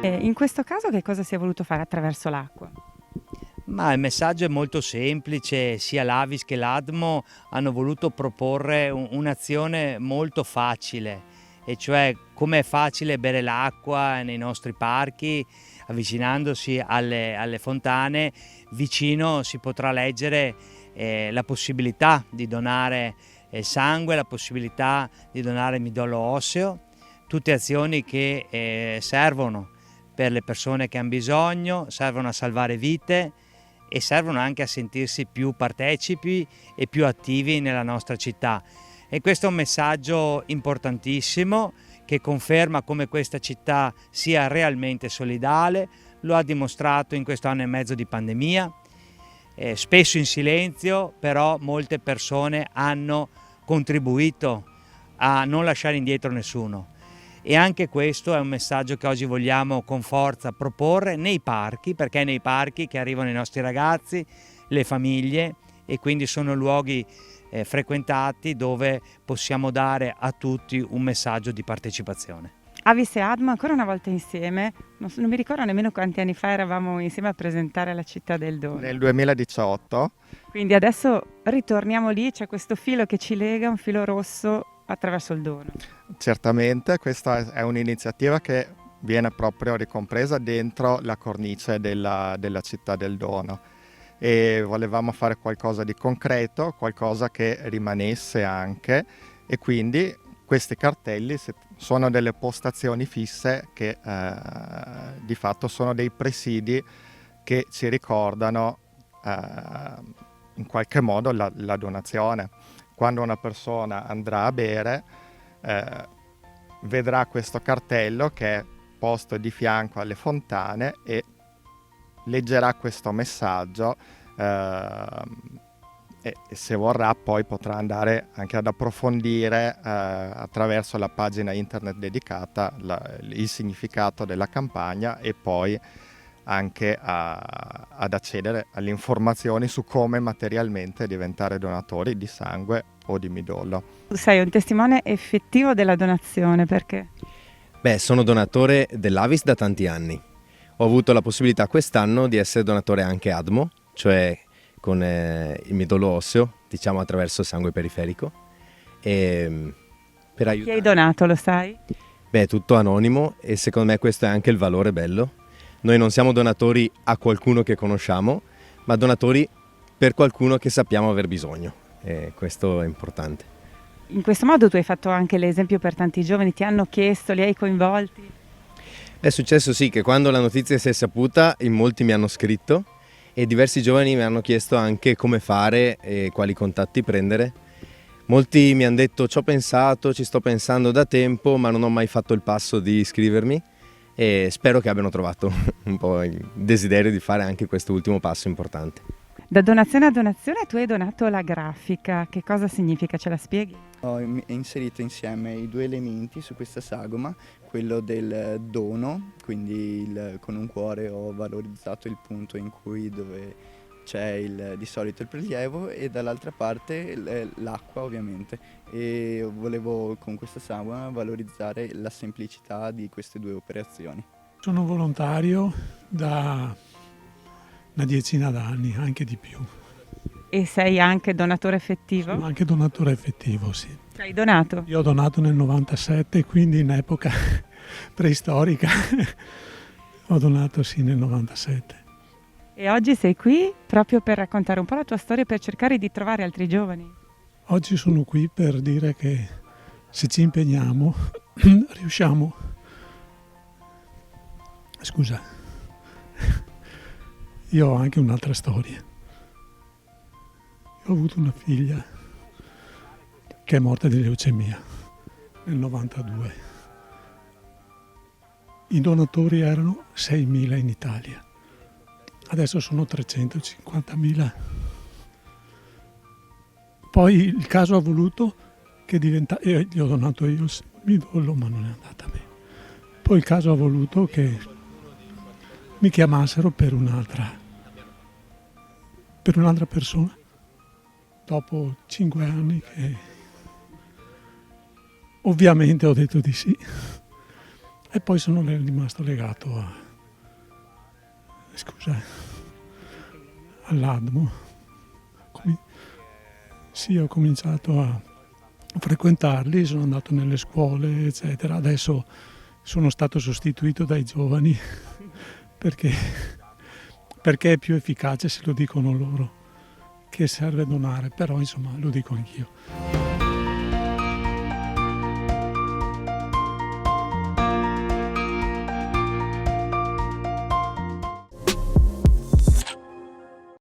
In questo caso che cosa si è voluto fare attraverso l'acqua? Ma il messaggio è molto semplice, sia l'Avis che l'ADMO hanno voluto proporre un'azione molto facile, e cioè come è facile bere l'acqua nei nostri parchi, avvicinandosi alle fontane, vicino si potrà leggere la possibilità di donare sangue, la possibilità di donare midollo osseo, tutte azioni che servono per le persone che hanno bisogno, servono a salvare vite e servono anche a sentirsi più partecipi e più attivi nella nostra città. E questo è un messaggio importantissimo che conferma come questa città sia realmente solidale, lo ha dimostrato in questo anno e mezzo di pandemia, spesso in silenzio, però molte persone hanno contribuito a non lasciare indietro nessuno. E anche questo è un messaggio che oggi vogliamo con forza proporre nei parchi, perché è nei parchi che arrivano i nostri ragazzi, le famiglie, e quindi sono luoghi frequentati dove possiamo dare a tutti un messaggio di partecipazione. Avis e ADMO ancora una volta insieme, non mi ricordo nemmeno quanti anni fa eravamo insieme a presentare la Città del Dono. Nel 2018. Quindi adesso ritorniamo lì, c'è questo filo che ci lega, un filo rosso attraverso il dono. Certamente, questa è un'iniziativa che viene proprio ricompresa dentro la cornice della Città del Dono, e volevamo fare qualcosa di concreto, qualcosa che rimanesse anche, e quindi questi cartelli sono delle postazioni fisse che di fatto sono dei presidi che ci ricordano in qualche modo la donazione. Quando una persona andrà a bere vedrà questo cartello che è posto di fianco alle fontane e leggerà questo messaggio e se vorrà poi potrà andare anche ad approfondire attraverso la pagina internet dedicata il significato della campagna, e poi anche ad accedere alle informazioni su come materialmente diventare donatori di sangue o di midollo. Tu sei un testimone effettivo della donazione, perché? Sono donatore dell'Avis da tanti anni. Ho avuto la possibilità quest'anno di essere donatore anche ADMO, cioè con il midollo osseo, diciamo attraverso sangue periferico. E per aiutare. Chi hai donato, lo sai? Tutto anonimo, e secondo me questo è anche il valore bello. Noi non siamo donatori a qualcuno che conosciamo, ma donatori per qualcuno che sappiamo aver bisogno, e questo è importante. In questo modo tu hai fatto anche l'esempio per tanti giovani, ti hanno chiesto, li hai coinvolti? È successo sì che quando la notizia si è saputa, in molti mi hanno scritto e diversi giovani mi hanno chiesto anche come fare e quali contatti prendere. Molti mi hanno detto: ci ho pensato, ci sto pensando da tempo, ma non ho mai fatto il passo di iscrivermi, e spero che abbiano trovato un po' il desiderio di fare anche questo ultimo passo importante. Da donazione a donazione tu hai donato la grafica, che cosa significa? Ce la spieghi? Ho inserito insieme i due elementi su questa sagoma, quello del dono, quindi con un cuore ho valorizzato il punto dove c'è di solito il prelievo, e dall'altra parte l'acqua ovviamente, e volevo con questa sagoma valorizzare la semplicità di queste due operazioni. Sono volontario da una decina d'anni, anche di più. E sei anche donatore effettivo? Sono anche donatore effettivo, sì. Hai donato? Io ho donato nel 97, quindi in epoca preistorica. Ho donato sì nel 97. E oggi sei qui proprio per raccontare un po' la tua storia e per cercare di trovare altri giovani? Oggi sono qui per dire che se ci impegniamo riusciamo. Scusa, io ho anche un'altra storia. Ho avuto una figlia che è morta di leucemia nel 92. I donatori erano 6.000 in Italia, adesso sono 350.000. Poi il caso ha voluto che gli ho donato io il midollo, ma non è andata bene. Poi il caso ha voluto che mi chiamassero per un'altra persona. Dopo 5 anni che ovviamente ho detto di sì. E poi sono rimasto legato all'Admo. Sì, ho cominciato a frequentarli, sono andato nelle scuole, eccetera. Adesso sono stato sostituito dai giovani perché è più efficace se lo dicono loro, che serve donare, però insomma lo dico anch'io.